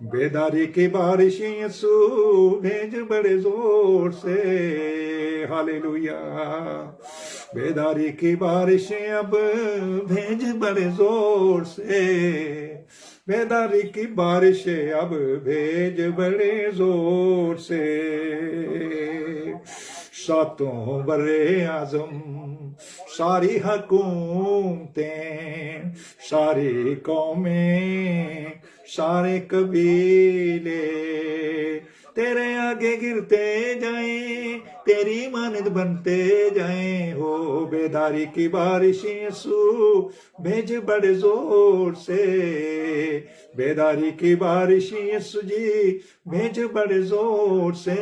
बेदारी की बारिशें यसू भेज बड़े जोर से। हालेलुया। बेदारी की बारिशें अब भेज बड़े जोर से। बेदारी की बारिशें अब भेज बड़े जोर से। सातों बरे आजम, सारी हुकूमतें, सारी कौमें, सारे कबीले तेरे आगे गिरते जाएं, तेरी मानद बनते जाएं। हो बेदारी की बारिश यीशु भेज बड़े जोर से। बेदारी की बारिश यीशु जी भेज बड़े जोर से।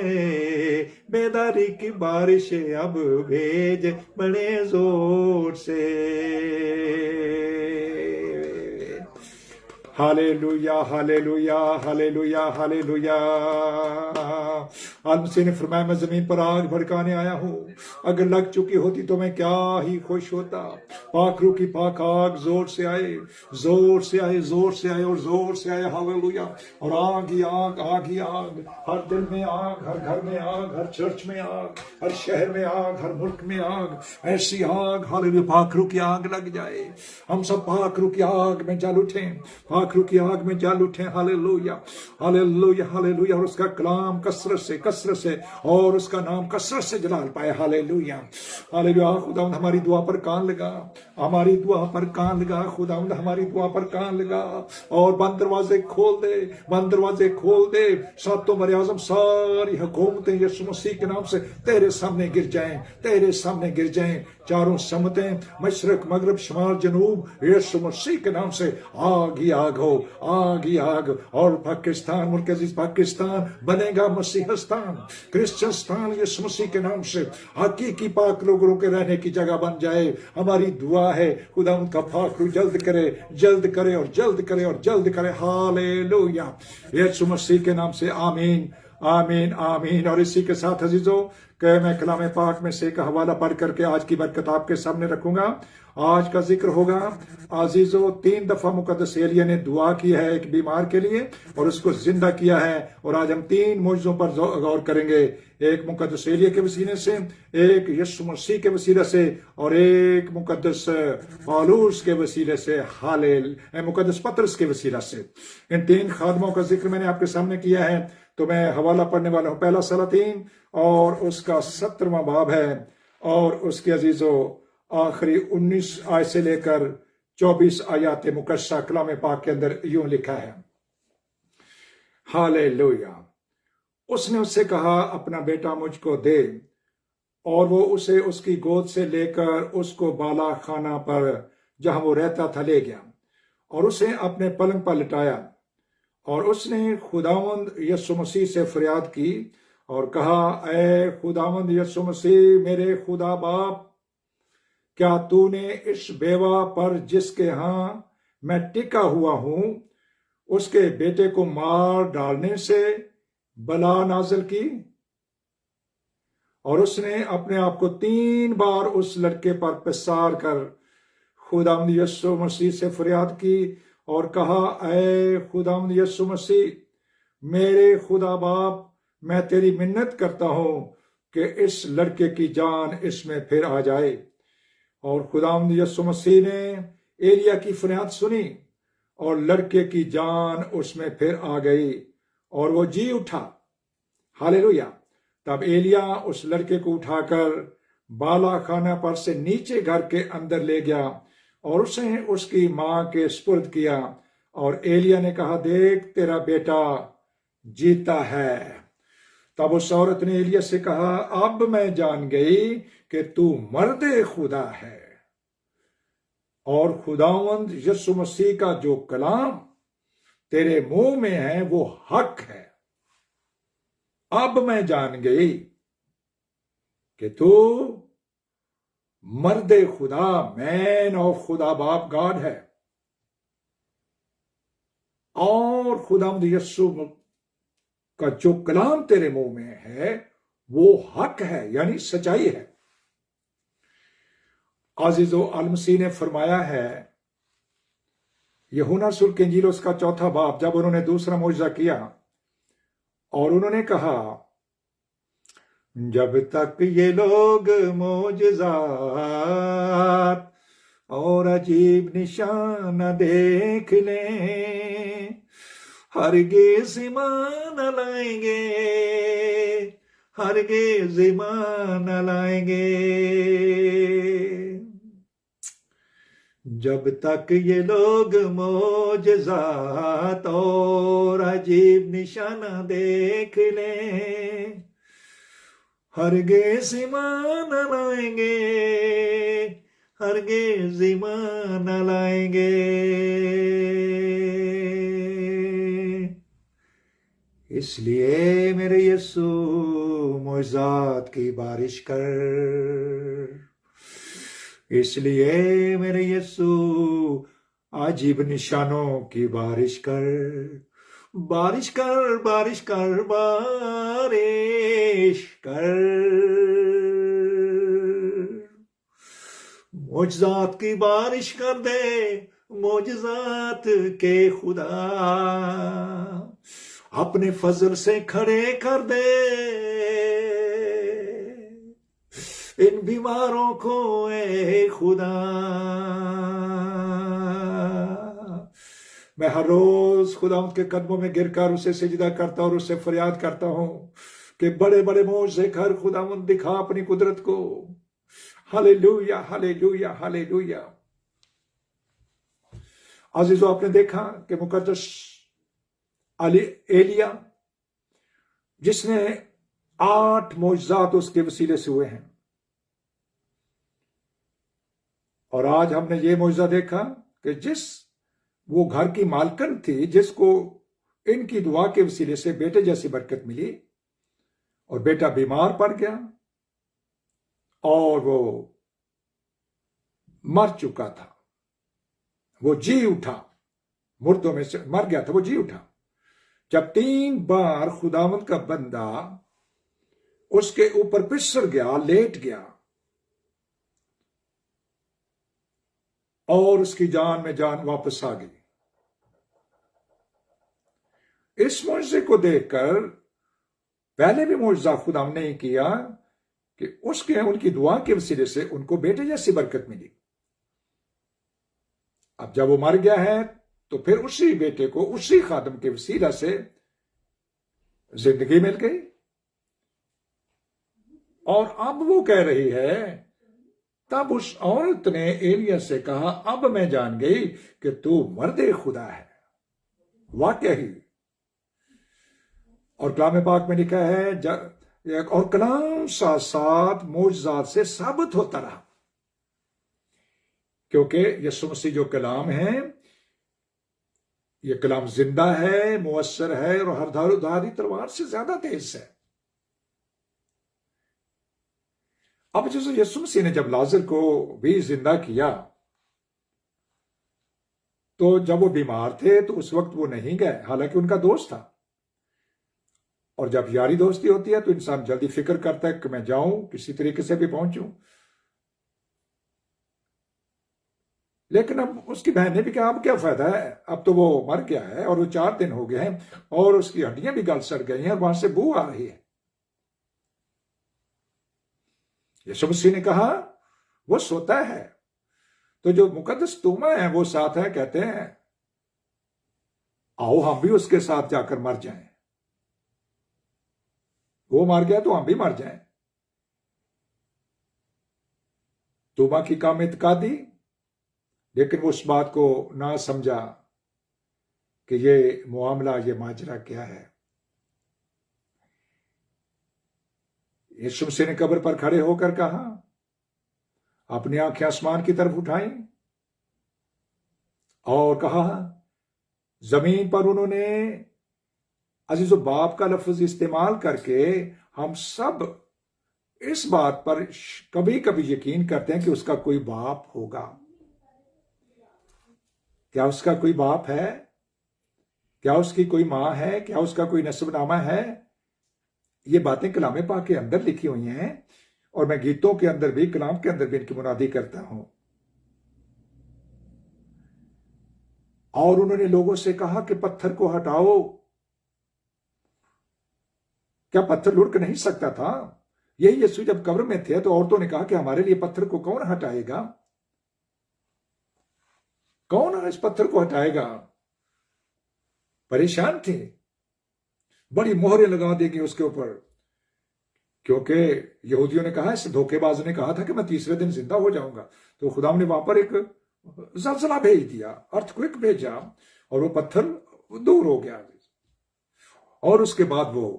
बेदारी की बारिश अब भेज बड़े जोर से। Hallelujah, hallelujah, hallelujah, hallelujah. मसीह ने फरमाया, मैं जमीन पर आग भड़काने आया हूं। अगर लग चुकी होती तो मैं क्या ही खुश होता। पाक रूह की पाक आग जोर से आए, जोर से आए, जोर से आए और जोर से आए। हालेलुया। और आग ही आग, आग ही आग, हर दिल में आग, हर घर में आग, हर चर्च में आग, हर शहर में आग, हर मुल्क में आग। ऐसी आग, हालेलुया, पाक रूह की आग लग जाए। हम सब पाक रूह की आग में जल उठे, पाक रूह की आग में जल उठे। Hallelujah, hallelujah, hallelujah. और उसका कलाम कसरत से, कसरत से, और उसका नाम कसरत से जलाल पाए। Hallelujah, hallelujah. खुदावंद हमारी दुआ पर कान लगा, हमारी दुआ पर कान लगा। खुदावंद हमारी दुआ पर कान लगा और बंद दरवाजे खोल दे, बंद दरवाजे खोल दे। सातों बरे आजम, सारी हुकूमतें यीशु मसीह के नाम से तेरे सामने गिर जाएं, तेरे सामने गिर जाएं। चारों समतें, मशरक, मगरब, शुमार, जनूब, यीशु मसीह के नाम से आग ही आग हो, आग ही आग। और पाकिस्तान, मुल्क अजीज पाकिस्तान बनेगा मसीहस्तान, क्रिश्चियनस्तान, यीशु मसीह के नाम से हकीकी पाक लोगों के रहने की जगह बन जाए। हमारी दुआ है खुदा उनका पाक रूह जल्द करे, जल्द करे और जल्द करे और जल्द करे। हालेलुया, यीशु मसीह के नाम से आमीन, आमीन, आमीन। और इसी के साथ अजीजों कि मैं कलाम पाक में से एक हवाला पढ़ करके आज की बरकत आपके सामने रखूंगा। आज का जिक्र होगा अजीजों, 3 दफा मुकद्दस एलिया ने दुआ की है एक बीमार के लिए और उसको जिंदा किया है। और आज हम 3 मौजूदों पर गौर करेंगे। एक मुकद्दस एलिया के वसीले से, एक यीशु मसीह के वसीले से और एक मुकद्दस पौलुस के वसीले से। हालेल मुकद्दस पतरस के वसीला से। इन 3 खादमों का जिक्र मैंने आपके सामने किया है। तो मैं हवाला पढ़ने वाला हूं। पहला सलातीन और उसका 17वां बाब है और उसके अजीजों आखिरी 19 आयत से लेकर 24 आयात मुकद्दसा कलाम पाक के अंदर यूं लिखा है। हालेलुया। उसने उससे कहा, अपना बेटा मुझको दे। और वो उसे उसकी गोद से लेकर उसको बाला खाना पर जहां वो रहता था ले गया और उसे अपने पलंग पर लिटाया। और उसने खुदावंद यीशु मसीह से फरियाद की और कहा, ऐ खुदावंद यीशु मसीह, मेरे खुदा बाप, क्या तूने इस बेवा पर जिसके यहां मैं टिका हुआ हूं उसके बेटे को मार डालने से बला नाजिल की? और उसने अपने आप को 3 बार उस लड़के पर पसार कर खुदावंद यीशु मसीह से फरियाद की और कहा, ऐ खुदावंद यीशु मसीह, मेरे खुदा बाप, मैं तेरी मिन्नत करता हूं कि इस लड़के की जान इसमें फिर आ जाए। और खुदावंद यीशु मसीह ने एलिया की फरियाद सुनी और लड़के की जान उसमें फिर आ गई और वो जी उठा। हालेलुया। तब एलिया उस लड़के को उठाकर बाला खाना पर से नीचे घर के अंदर ले गया और उसे उसकी मां के सुपुर्द किया। और एलिया ने कहा, देख, तेरा बेटा जीता है। तब उस औरत ने एलिया से कहा, अब मैं जान गई कि तू मर्दे खुदा है और खुदावंद यीशु मसीह का जो कलाम तेरे मुंह में है वो हक है। अब मैं जान गई कि तू मर्दे खुदा, मैन ऑफ खुदा बाप गॉड है और खुदावंद यीशु का जो कलाम तेरे मुंह में है वो हक है, यानी सच्चाई है। अजीजो, अल मसीह ने फरमाया है यूहन्ना रसूल की इंजील उसका 4 बाब, जब उन्होंने दूसरा मौजज़ा किया और उन्होंने कहा, जब तक ये लोग मौजज़ात और अजीब निशान न देख लें, हरगिज़ ईमान न लाएंगे, हरगिज़ ईमान न लाएंगे। जब तक ये लोग मौजज़ात और अजीब निशान देख लें, हरगिज़ ईमान न लाएंगे, हरगिज़ ईमान न लाएंगे। इसलिए मेरे यीशु मौजज़ात की बारिश कर, इसलिए मेरे यीशु अजीब निशानों की बारिश कर, बारिश कर, बारिश कर, बारिश कर। मौजज़ात की बारिश कर दे, मौजज़ात के खुदा, अपने फजल से खड़े कर दे इन बीमारों को ए खुदा। मैं हर रोज खुदा के कदमों में गिरकर उसे सिजदा करता और उससे फरियाद करता हूं कि बड़े बड़े मौजे कर खुदा दिखा अपनी कुदरत को। Hallelujah, hallelujah, hallelujah. अजीजों, आपने देखा कि मुकद्दस एलिया, जिसने 8 मौजज़ात उसके वसीले से हुए हैं, और आज हमने ये मौजज़ा देखा कि जिस वो घर की मालकन थी, जिसको इनकी दुआ के वसीले से बेटे जैसी बरकत मिली, और बेटा बीमार पड़ गया और वो मर चुका था, वो जी उठा, मुर्दों में से मर गया था, वो जी उठा। जब 3 बार खुदावंद का बंदा उसके ऊपर पिसर गया, लेट गया, और उसकी जान में जान वापस आ गई। इस मौजज़े को देखकर पहले भी मौजज़ा खुदा ने किया कि उसके उनकी दुआ के वसीले से उनको बेटे जैसी बरकत मिली। अब जब वो मर गया है तो फिर उसी बेटे को उसी खादम के वसीला से जिंदगी मिल गई, और अब वो कह रही है, तब उस औरत ने एलिया से कहा, अब मैं जान गई कि तू मर्दे खुदा है। वाकया ही। और कलाम पाक में लिखा है, और कलाम साथ साथ मौजज़ात से साबित होता रहा, क्योंकि यीशु मसीह जो कलाम है, ये कलाम जिंदा है, मुअस्सर है, और हर धारी तलवार से ज्यादा तेज है। अब जैसे यीशु मसीह ने जब लाजर को भी जिंदा किया, तो जब वो बीमार थे तो उस वक्त वो नहीं गए, हालांकि उनका दोस्त था। और जब यारी दोस्ती होती है तो इंसान जल्दी फिक्र करता है कि मैं जाऊं, किसी तरीके से भी पहुंचूं। लेकिन अब उसकी बहन ने भी कहा, अब क्या फायदा है, अब तो वो मर गया है और वो 4 दिन हो गए हैं और उसकी हड्डियां भी गल सड़ गई हैं और वहां से बू आ रही है। यीशु मसीह ने कहा, वो सोता है। तो जो मुकद्दस तूमा है वो साथ है, कहते हैं आओ हम भी उसके साथ जाकर मर जाएं। वो मर गया तो हम भी मर जाएं। तूमा की काम इत्कादी, लेकिन वो उस बात को ना समझा कि ये मामला, ये माजरा क्या है। यीशु मसीह ने कब्र पर खड़े होकर कहा, अपनी आंखें आसमान की तरफ उठाई और कहा, जमीन पर उन्होंने अजीजो बाप का लफ्ज इस्तेमाल करके हम सब इस बात पर कभी कभी यकीन करते हैं कि उसका कोई बाप होगा। क्या उसका कोई बाप है? क्या उसकी कोई मां है? क्या उसका कोई नस्बनामा है? ये बातें कलाम पाक के अंदर लिखी हुई हैं, और मैं गीतों के अंदर भी, कलाम के अंदर भी इनकी मुनादी करता हूं। और उन्होंने लोगों से कहा कि पत्थर को हटाओ। क्या पत्थर लुढ़क नहीं सकता था? यही यीशु जब कब्र में थे तो औरतों ने कहा कि हमारे लिए पत्थर को कौन हटाएगा, कौन इस पत्थर को हटाएगा? परेशान थे, बड़ी मोहरें लगा देंगे उसके ऊपर, क्योंकि यहूदियों ने कहा, इस धोखेबाज ने कहा था कि मैं तीसरे दिन जिंदा हो जाऊंगा। तो खुदा ने वहां पर एक जलजला भेज दिया, अर्थक्वेक भेजा, और वो पत्थर दूर हो गया। और उसके बाद वो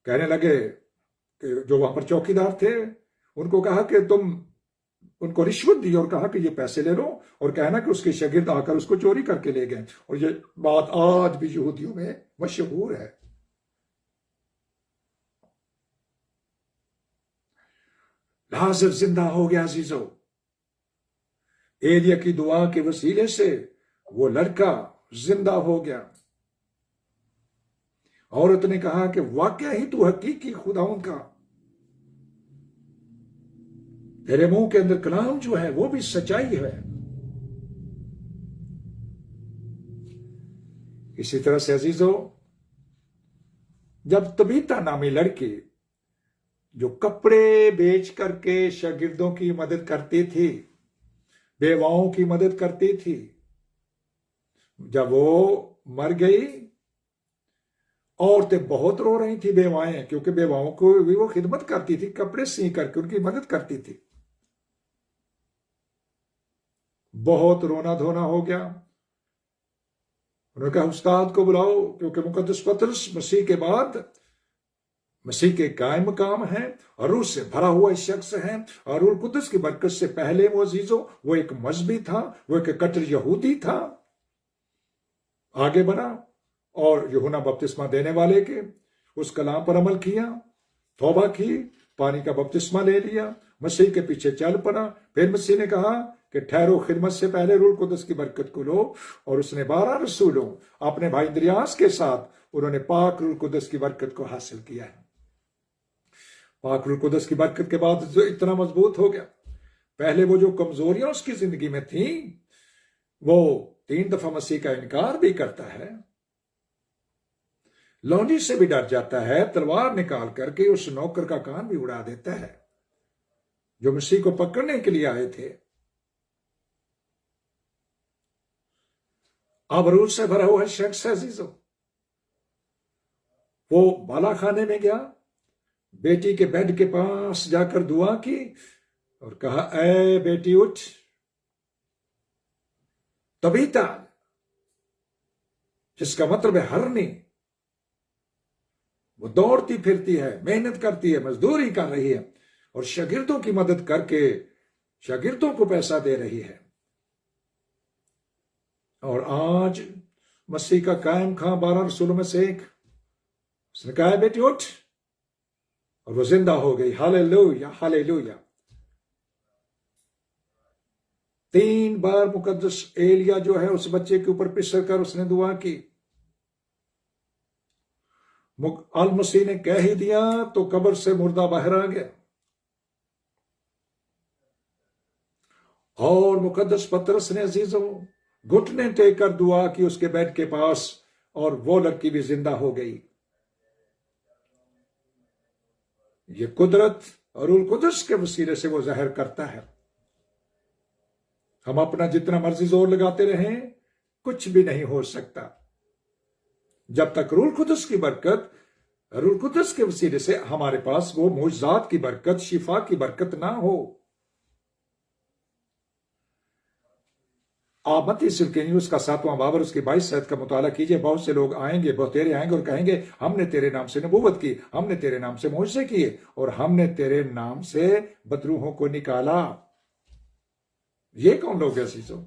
कहने लगे कि जो वहां पर चौकीदार थे उनको कहा कि तुम उनको रिश्वत दी और कहा कि ये पैसे ले लो, और कहना कि उसके शागिर्द आकर उसको चोरी करके ले गए। और ये बात आज भी यहूदियों में मशहूर है। लाजर जिंदा हो गया अजीजों, एलिया की दुआ के वसीले से वो लड़का जिंदा हो गया। औरत ने कहा कि वाकया ही तू हकीकी खुदाउन का, तेरे मुंह के अंदर कलाम जो है वो भी सच्चाई है। इसी तरह से अजीजों, जब तबीता नामी लड़की जो कपड़े बेच करके शागिर्दों की मदद करती थी, बेवाओं की मदद करती थी, जब वो मर गई, औरतें बहुत रो रही थी, बेवाएं, क्योंकि बेवाओं को भी वो खिदमत करती थी, कपड़े सी करके उनकी मदद करती थी। बहुत रोना धोना हो गया। उन्होंने कहा उस्ताद को बुलाओ, क्योंकि मुकद्दस पतरस मसीह के बाद मसीह के कायम मकाम है और रूह से भरा हुआ शख्स है, और रूह कुद्दस की बरकत से पहले वो अजीजों, वो एक मजहबी था, वो एक कट्टर यहूदी था। आगे बढ़ा और यूहन्ना बपतिस्मा देने वाले के उस कलाम पर अमल किया, तौबा की, पानी का बपतिस्मा ले लिया, मसीह के पीछे चल पड़ा। फिर मसीह ने कहा कि ठहरो, खिदमत से पहले रूह कुद्दस की बरकत को लो। और उसने 12 रसूलों अपने भाई इंद्रियास के साथ उन्होंने पाक रूह कुद्दस की बरकत को हासिल किया है। पाक रूह कुद्दस की बरकत के बाद जो इतना मजबूत हो गया, पहले वो जो कमजोरियां उसकी जिंदगी में थी, वो 3 दफा मसीह का इनकार भी करता है, लौंडी से भी डर जाता है, तलवार निकाल करके उस नौकर का कान भी उड़ा देता है जो मसीह को पकड़ने के लिए आए थे। अब रूह से भरा हुआ शख्स है अजीजों, वो बाला खाने में गया, बेटी के बेड के पास जाकर दुआ की और कहा, ऐ बेटी उठ। तबीता, जिसका मतलब है हरनी, वो दौड़ती फिरती है, मेहनत करती है, मजदूरी कर रही है और शागिर्दों की मदद करके शागिर्दों को पैसा दे रही है। और आज मसीह का कायम खां 12 रसूलों में से एक, उसने कहा, बेटी उठ, और वो जिंदा हो गई। Hallelujah, hallelujah. 3 बार मुकद्दस एलिया जो है उस बच्चे के ऊपर पिसर कर उसने दुआ की। अल मसीह ने कह ही दिया तो कब्र से मुर्दा बाहर आ गया। और मुकद्दस पतरस ने अजीजों घुटने टेक कर दुआ की उसके बेड के पास, और वो लड़की भी जिंदा हो गई। ये कुदरत और रूह कुदस के वसीले से वो जाहिर करता है। हम अपना जितना मर्जी जोर लगाते रहें, कुछ भी नहीं हो सकता जब तक रूह कुदस की बरकत, रूह कुदस के वसीले से हमारे पास वो मुआजिज़ात की बरकत, शिफा की बरकत ना हो। आप मत्ती सुलके उसका 7वां बाब उसकी 22 आयत का मुताला कीजिए। बहुत से लोग आएंगे, बहुतेरे आएंगे और कहेंगे, हमने तेरे नाम से नबूवत की, हमने तेरे नाम से मुआजिज़े किए और हमने तेरे नाम से बदरूहों को निकाला। ये कौन लोग हैं अजीजों?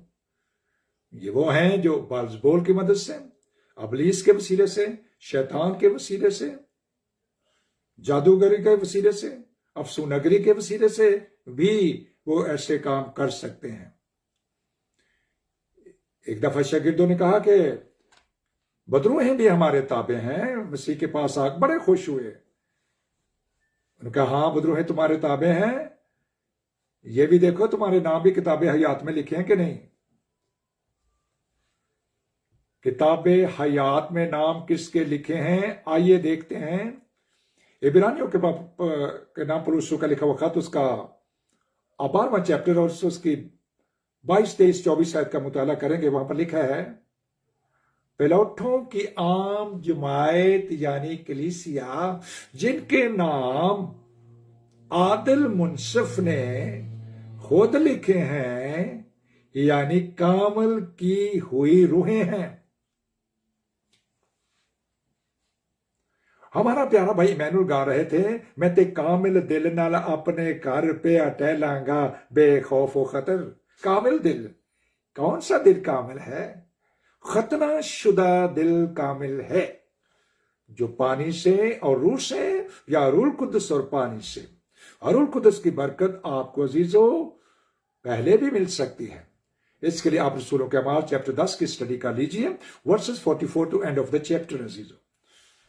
ये वो हैं जो बालजबोल की मदद से, अबलीस के वसीले से, शैतान के वसीले से, जादूगरी के वसीले से, अफसूनगरी के वसीले से भी वो ऐसे काम कर सकते हैं। एक दफा शागिर्दों ने कहा कि बदरूहें भी हमारे ताबे हैं। मसीह के पास आकर बड़े खुश हुए। उन्होंने कहा, हाँ बदरूहें तुम्हारे ताबे हैं, ये भी देखो तुम्हारे नाम भी किताबे हयात में लिखे हैं कि नहीं। किताबे हयात में नाम किसके लिखे हैं, आइए देखते हैं। इब्रानियों के नाम पर उसका लिखा हुआ खत, उसका 12वां चैप्टर और उसकी 22, 23, 24 आयत का मुताला करेंगे। वहां पर लिखा है, पेलोठों की आम जमायत यानी कलीसिया, जिनके नाम आदिल मुनसिफ ने खुद लिखे हैं, यानी कामल की हुई रूहें हैं। हमारा प्यारा भाई इमैनुअल गा रहे थे, मैं ते कामिल दिल नाल अपने घर पे टहलांगा बेखौफ व खतर। कामिल दिल, कौन सा दिल कामिल है? खतना शुदा दिल कामिल है, जो पानी से और रूह से, या रूह कुदस और पानी से। और रूह कुदस की बरकत आपको अजीजो पहले भी मिल सकती है। इसके लिए आप रसूलों के अमाल चैप्टर 10 की स्टडी कर लीजिए, verses 44 to end of the chapter. अजीजो,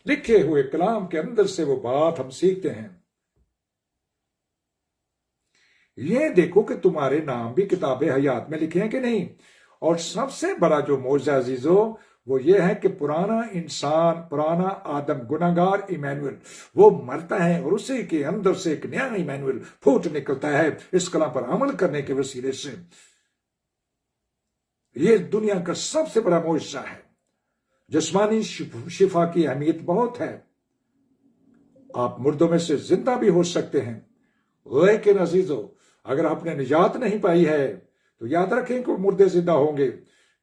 लिखे हुए कलाम के अंदर से वो बात हम सीखते हैं। ये देखो कि तुम्हारे नाम भी किताबे हयात में लिखे हैं कि नहीं। और सबसे बड़ा जो मौजा अजीजो वो ये है कि पुराना इंसान, पुराना आदम गुनाहगार इमैनुअल, वो मरता है और उसी के अंदर से एक नया इमैनुअल फूट निकलता है इस कलाम पर अमल करने के वसीले से। ये दुनिया का सबसे बड़ा मौजा है। जिस्मानी शिफा की अहमियत बहुत है। आप मुर्दों में से जिंदा भी हो सकते हैं, लेकिन अजीजों अगर आपने निजात नहीं पाई है तो याद रखें कि मुर्दे जिंदा होंगे,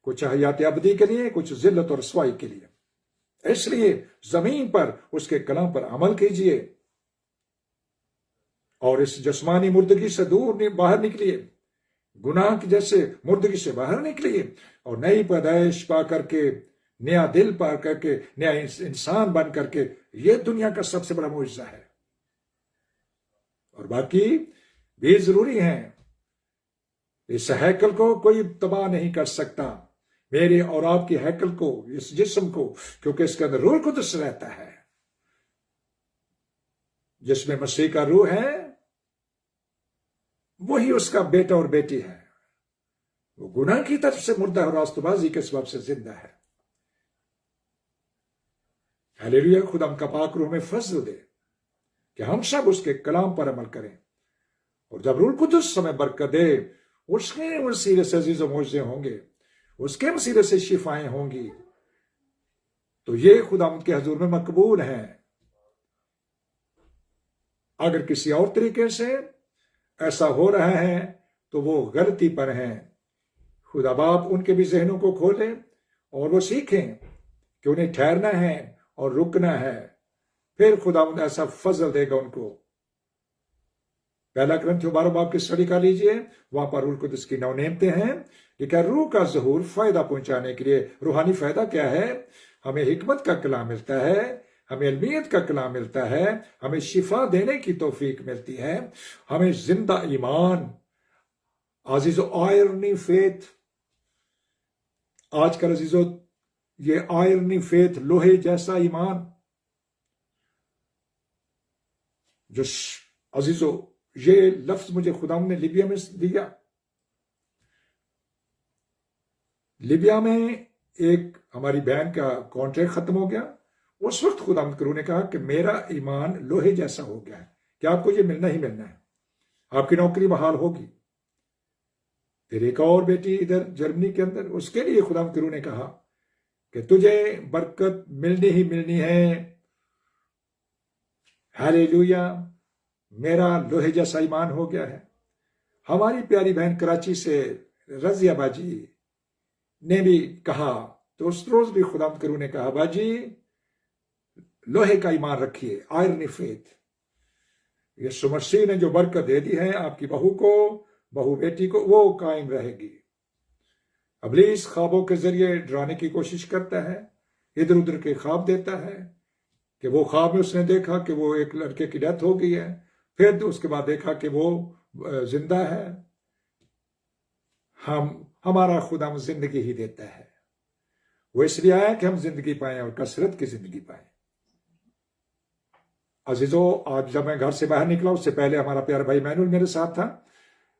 कुछ हयात अबदी के लिए, कुछ जिल्लत और रसवाई के लिए। इसलिए जमीन पर उसके कलाम पर अमल कीजिए और इस जिस्मानी मुर्दगी से दूर बाहर निकलिए, गुनाह की जैसे मुर्दगी से बाहर निकलिए और नई पैदाइश पा करके, नया दिल पा करके, नया इंसान बन करके, ये दुनिया का सबसे बड़ा मुआवजा है। और बाकी भी जरूरी है। इस हैकल को कोई तबाह नहीं कर सकता, मेरे और आपकी हैकल को, इस जिस्म को, क्योंकि इसके अंदर रूह कुदस रहता है। जिसमें मसीह का रूह है वही उसका बेटा और बेटी है। वो गुनाह की तरफ से मुर्दा और रास्तबाजी के सबब से जिंदा है। हालेलुया। खुदा का पाक रूह में फजल दे कि हम सब उसके कलाम पर अमल करें, और जब रूह कुदस समय बरकत दे, उसके वसीले से अजीज मौजे होंगे, उसके वसीले से शिफाएं होंगी, तो ये खुदा के हजूर में मकबूल है। अगर किसी और तरीके से ऐसा हो रहा है तो वो गलती पर है। खुदा बाप उनके भी जहनों को खोले और वो सीखें कि उन्हें ठहरना है और रुकना है, फिर खुदा ऐसा फजल देगा उनको। पहला ग्रंथ 12 बाब की स्टडी कर लीजिए, वहां पर रूह कुदस की 9 नेमतें हैं। लेकिन रूह का ज़हूर फायदा पहुंचाने के लिए, रूहानी फायदा क्या है? हमें हिकमत का कलाम मिलता है, हमें अलमियत का कलाम मिलता है, हमें शिफा देने की तौफीक मिलती है, हमें जिंदा ईमान, अजीजो आयरनी फेथ। आजकल अजीजो ये आयरनी फेथ, लोहे जैसा ईमान, जो अजीजो ये लफ्ज मुझे खुदा ने लिबिया में दिया। लिबिया में एक हमारी बहन का कॉन्ट्रैक्ट खत्म हो गया। उस वक्त खुदा करू ने कहा कि मेरा ईमान लोहे जैसा हो गया है कि आपको ये मिलना ही मिलना है, आपकी नौकरी बहाल होगी। फिर एक और बेटी इधर जर्मनी के अंदर, उसके लिए खुदा करू ने कहा कि तुझे बरकत मिलनी ही मिलनी है। हालेलुया। मेरा लोहे जैसा ईमान हो गया है। हमारी प्यारी बहन कराची से रजिया बाजी ने भी कहा, तो उस रोज भी खुदा करू ने कहा, बाजी लोहे का ईमान रखिए, आयरनी फेथ। यीशु मसीह ने जो बरकत दे दी है आपकी बहू को, बहू बेटी को, वो कायम रहेगी। इब्लीस ख्वाबों के जरिए डराने की कोशिश करता है, इधर उधर के ख्वाब देता है कि वो ख्वाब में उसने देखा कि वो एक लड़के की डेथ हो गई है, फिर उसके बाद देखा कि वो जिंदा है। हमारा खुदा जिंदगी ही देता है। वो इसलिए आया कि हम जिंदगी पाएं और कसरत की जिंदगी पाएं। अजीजों, आज जब मैं घर से बाहर निकला उससे पहले हमारा प्यारा भाई मैनुअल मेरे साथ था।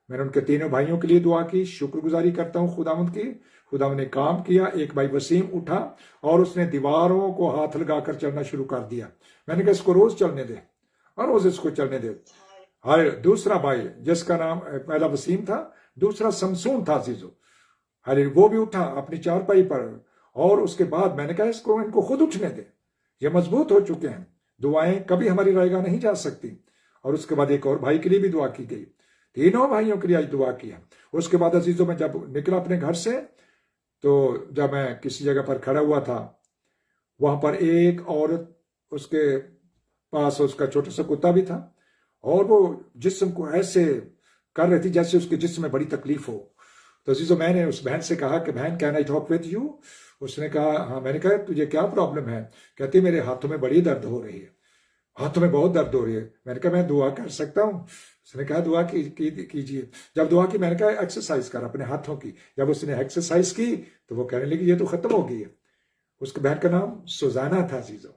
मैंने उनके तीनों भाइयों के लिए दुआ की, शुक्रगुजारी करता हूं खुदावंद की। खुदा ने काम किया। एक भाई वसीम उठा और उसने दीवारों को हाथ लगाकर चलना शुरू कर दिया। मैंने कहा इसको रोज चलने दे और रोज इसको चलने दे। हर दूसरा भाई जिसका नाम पहला वसीम था, दूसरा समसून था अजीजों, हरे वो भी उठा अपनी चारपाई पर। और उसके बाद मैंने कहा इसको इनको खुद उठने दे, ये मजबूत हो चुके हैं, दुआएं कभी हमारी रहेगा नहीं जा सकती। और उसके बाद एक और भाई के लिए भी दुआ की गई, तीनों भाइयों के लिए आज दुआ किया। उसके बाद अजीजों में जब निकला अपने घर से, तो जब मैं किसी जगह पर खड़ा हुआ था, वहां पर एक औरत, उसके पास उसका छोटा सा कुत्ता भी था, और वो जिस्म को ऐसे कर रही थी जैसे उसके जिस्म में बड़ी तकलीफ हो। तो अजीजों मैंने उस बहन से कहा कि बहन can I talk with you. उसने कहा हाँ। मैंने कहा तुझे क्या प्रॉब्लम है? कहती मेरे हाथों में बड़ी दर्द हो रही है, हाथों में बहुत दर्द हो रही है। मैंने कहा मैं दुआ कर सकता हूँ? उसने कहा दुआ कीजिए। जब दुआ की, मैंने कहा एक्सरसाइज कर अपने हाथों की। जब उसने एक्सरसाइज की तो वो कहने लगी ये तो खत्म हो गई है। उसके बहन का नाम सुजाना था अजीजों।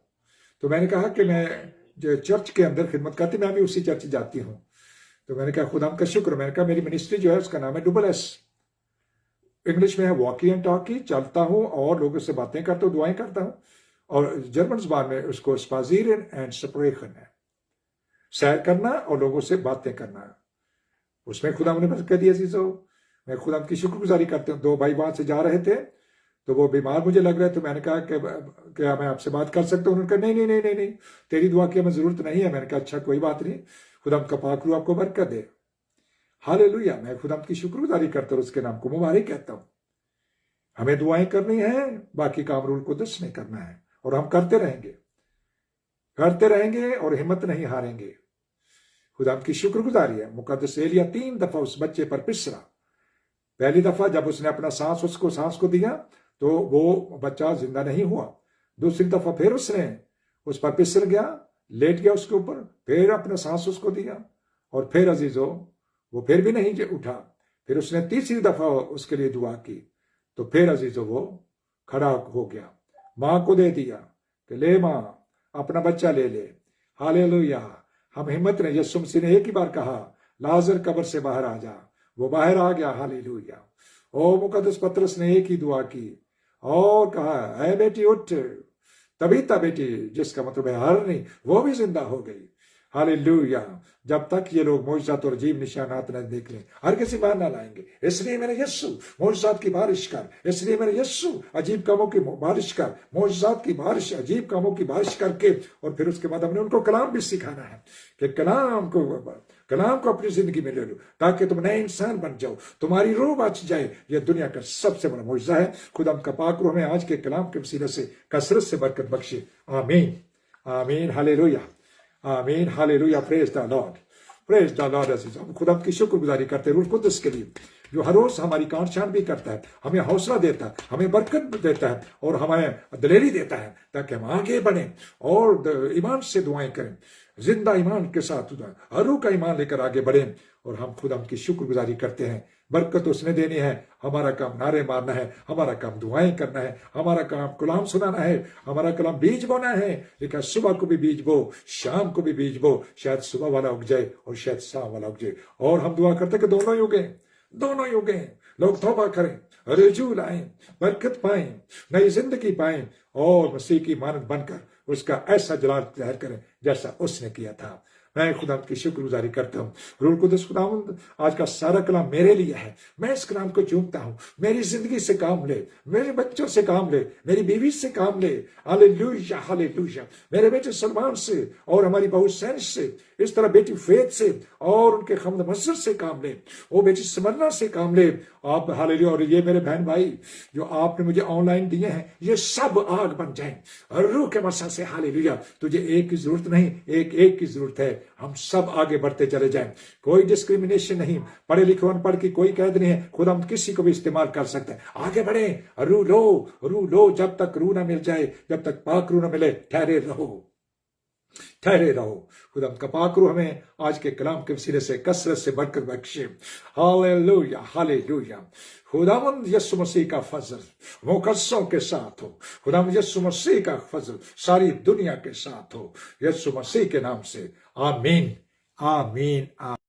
तो मैंने कहा कि मैं जो चर्च के अंदर खिदमत करती, मैं भी उसी चर्च जाती हूँ। तो मैंने कहा खुदा का शुक्र। मैंने कहा मेरी मिनिस्ट्री जो है उसका नाम है डबल एस, इंग्लिश में है वॉकी एंड टॉकी, चलता हूँ और लोगों से बातें करता हूँ, दुआएं करता हूँ। और जर्मन जुबान में उसको स्पाजीरन एंड स्प्रेखन है, सैर करना और लोगों से बातें करना। उसमें खुदा ने बरकत दी अजीजों। मैं खुदा की शुक्रगुजारी करता हूँ। दो भाई वहां से जा रहे थे तो वो बीमार मुझे लग रहे थे। मैंने कहा कि क्या मैं आपसे बात कर सकता हूँ? उन्होंने कहा नहीं नहीं नहीं नहीं नहीं, तेरी दुआ की हमें जरूरत नहीं है। मैंने कहा अच्छा कोई बात नहीं, खुदा का पाक रूह आपको बरकत दे। हालेलुया। मैं खुदा की शुक्रगुजारी करता हूँ, उसके नाम को मुबारक कहता हूँ। हमें दुआएं करनी है, बाकी काम रूल को दस में करना है, और हम करते रहेंगे और हिम्मत नहीं हारेंगे। खुदा की शुक्रगुजारी है। मुकद्दस एलिया 3 दफा उस बच्चे पर पिसरा। पहली दफा जब उसने अपना सांस को दिया तो वो बच्चा जिंदा नहीं हुआ। दूसरी दफा फिर उसने उस पर पिसर गया, लेट गया उसके ऊपर, फिर अपना सांस उसको दिया, और फिर अजीजों वो फिर भी नहीं उठा। फिर उसने तीसरी दफा उसके लिए दुआ की तो फिर अजीजों वो खड़ा हो गया। मां को दे दिया कि ले मां अपना बच्चा ले ले। हालेलुया। हम हिम्मत ने, यीशु मसीह ने एक ही बार कहा लाजर कब्र से बाहर आ जा, वो बाहर आ गया। हालेलुया। ओ मुकद्दस पतरस ने एक ही दुआ की और कहा है बेटी उठ, तबीता बेटी, जिसका मतलब है हर नहीं, वो भी जिंदा हो गई। हालेलुया। जब तक ये लोग मोजज़ात और अजीब निशानात न देख लें, हर किसी बार ना लाएंगे। इसलिए मेरे यस्सु मोजज़ात की बारिश कर, इसलिए मेरे यस्सु अजीब कामों की बारिश कर, मोजज़ात की बारिश, अजीब कामों की बारिश करके। और फिर उसके बाद हमने उनको कलाम भी सिखाना है कि कलाम को अपनी जिंदगी में ले लो, ताकि तुम नए इंसान बन जाओ, तुम्हारी रूह बच जाए। यह दुनिया का सबसे बड़ा मोजज़ा है। खुदा का पाक रूह हमें आज के कलाम के वसीले से कसरत से बरकत बख्शे। आमीन आमीन। हालेलुया आमीन। Hallelujah. Praise the Lord, praise the Lord. अजीजों हम खुदा की शुक्रगुजारी करते हैं रूह कुद्दुस के लिए, जो हर रोज हमारी कांट छान भी करता है, हमें हौसला देता है, हमें बरकत देता है और हमें दिलेरी देता है, ताकि हम आगे बढ़ें और ईमान से दुआएं करें, जिंदा ईमान के साथ हर रूह का ईमान लेकर आगे बढ़ें। और हम खुदा की शुक्रगुजारी करते हैं। बरकत उसने देनी है, हमारा काम नारे मारना है, हमारा काम दुआएं करना है, हमारा काम कलाम सुनाना है, हमारा कलाम बीज बोना है। लेकिन सुबह को भी बीज बो, शाम को भी बीज बो, शायद सुबह वाला उग जाए और शायद शाम वाला उग जाए। और हम दुआ करते कि दोनों ही उगें, दोनों ही उगें। लोग तौबा करें, रजू लाएं, बरकत पाएं, नई जिंदगी पाएं और मसीह की मानद बनकर उसका ऐसा जलाल जाहिर करें जैसा उसने किया था। मैं खुदा की शुक्रगुजारी करता हूँ। रूह कुद्दुस खुदावंद आज का सारा कलाम मेरे लिए है, मैं इस कलाम को चूमता हूँ। मेरी जिंदगी से काम ले, मेरे बच्चों से काम ले, मेरी बीवी से काम ले। Hallelujah hallelujah. मेरे बेटे सलमान से और हमारी बहू सैनिश से, इस तरह बेटी फेद से और उनके खमद मस्जिद से काम ले, वो बेटी समरना से काम ले आप। हालेलुया। और ये मेरे बहन भाई जो आपने मुझे ऑनलाइन दिए हैं, ये सब आग बन जाए रूह के मसा से। हालेलुया। तुझे एक की जरूरत नहीं, एक की जरूरत है। हम सब आगे बढ़ते चले जाएं, कोई डिस्क्रिमिनेशन नहीं, पढ़े लिखे अनपढ़ की कोई कैद नहीं है। खुदा हम किसी को भी इस्तेमाल कर सकते हैं। आगे बढ़े, रूह लो, जब तक रूह ना मिल जाए, जब तक पाक रूह ना मिले, ठहरे रहो। खुदा का पाक रूह हमें आज के कलाम के वसीले से कसरत से बढ़कर बख्शे। Hallelujah hallelujah. खुदावंद यीशु मसीह का फजल मुकद्दसों के साथ हो, खुदावंद यीशु मसीह का फजल सारी दुनिया के साथ हो, यीशु मसीह के नाम से आमीन आमीन।